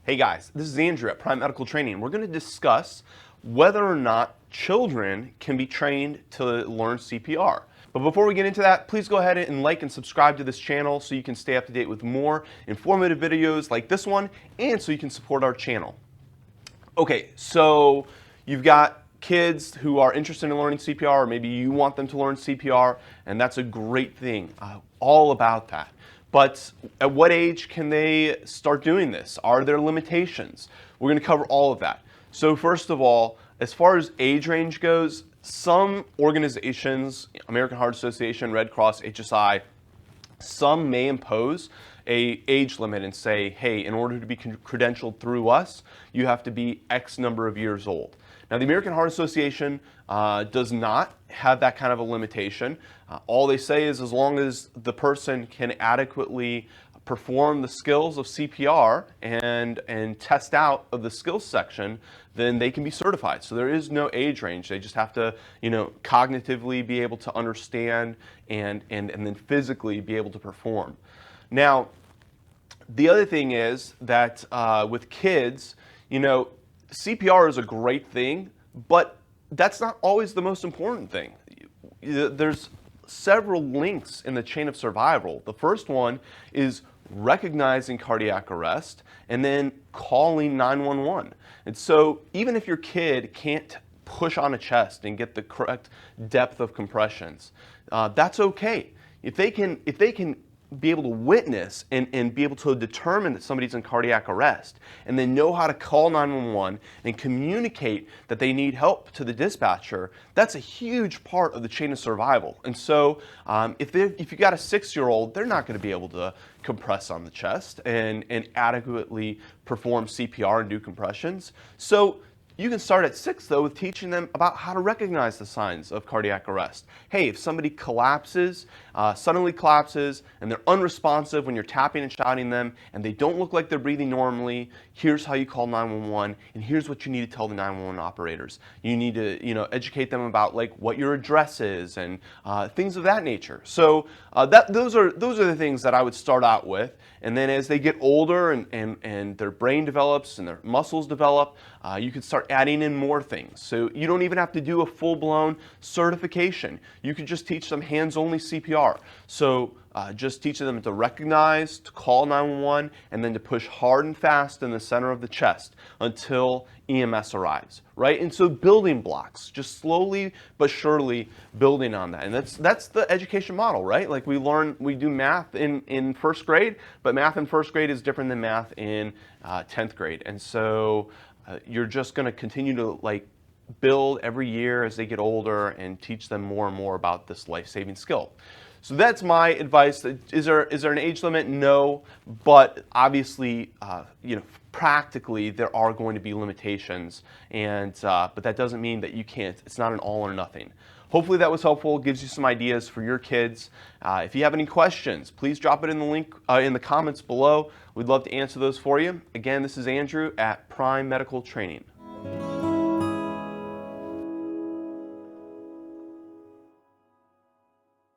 Hey guys, this is Andrew at Prime Medical Training. We're going to discuss whether or not children can be trained to learn CPR. But before we get into that, please go ahead and like and subscribe to this channel so you can stay up to date with more informative videos like this one and so you can support our channel. Okay, so you've got kids who are interested in learning CPR, or maybe you want them to learn CPR, and that's a great thing. All about that. But at what age can they start doing this? Are there limitations? We're going to cover all of that. So first of all, as far as age range goes, some organizations, American Heart Association, Red Cross, HSI, some may impose an age limit and say, hey, in order to be credentialed through us, you have to be X number of years old. Now, the American Heart Association does not have that kind of a limitation. All they say is as long as the person can adequately perform the skills of CPR and test out of the skills section, then they can be certified. So there is no age range. They just have to, cognitively be able to understand and then physically be able to perform. Now, the other thing is that with kids, CPR is a great thing, but that's not always the most important thing. There's several links in the chain of survival. The first one is recognizing cardiac arrest and then calling 911. And so even if your kid can't push on a chest and get the correct depth of compressions, that's okay. If they can be able to witness and be able to determine that somebody's in cardiac arrest and then know how to call 911 and communicate that they need help to the dispatcher, that's a huge part of the chain of survival. And so if you got a 6-year-old, they're not going to be able to compress on the chest and adequately perform CPR and do compressions. So you can start at 6, though, with teaching them about how to recognize the signs of cardiac arrest. Hey, if somebody collapses, suddenly collapses, and they're unresponsive when you're tapping and shouting them, and they don't look like they're breathing normally, here's how you call 911, and here's what you need to tell the 911 operators. You need to, educate them about like what your address is and things of that nature. So those are the things that I would start out with, and then as they get older and their brain develops and their muscles develop, you can start adding in more things. So you don't even have to do a full-blown certification. You could just teach them hands-only CPR. So just teaching them to recognize, to call 911, and then to push hard and fast in the center of the chest until EMS arrives, right? And so building blocks, just slowly but surely building on that. And that's the education model, right? Like we do math in first grade, but math in first grade is different than math in 10th grade. And so you're just going to continue to build every year as they get older and teach them more and more about this life-saving skill. So that's my advice. Is there an age limit? No, but obviously, practically there are going to be limitations, but that doesn't mean that you can't. It's not an all or nothing. Hopefully that was helpful. Gives you some ideas for your kids. If you have any questions, please drop it in the link in the comments below. We'd love to answer those for you. Again, this is Andrew at Prime Medical Training.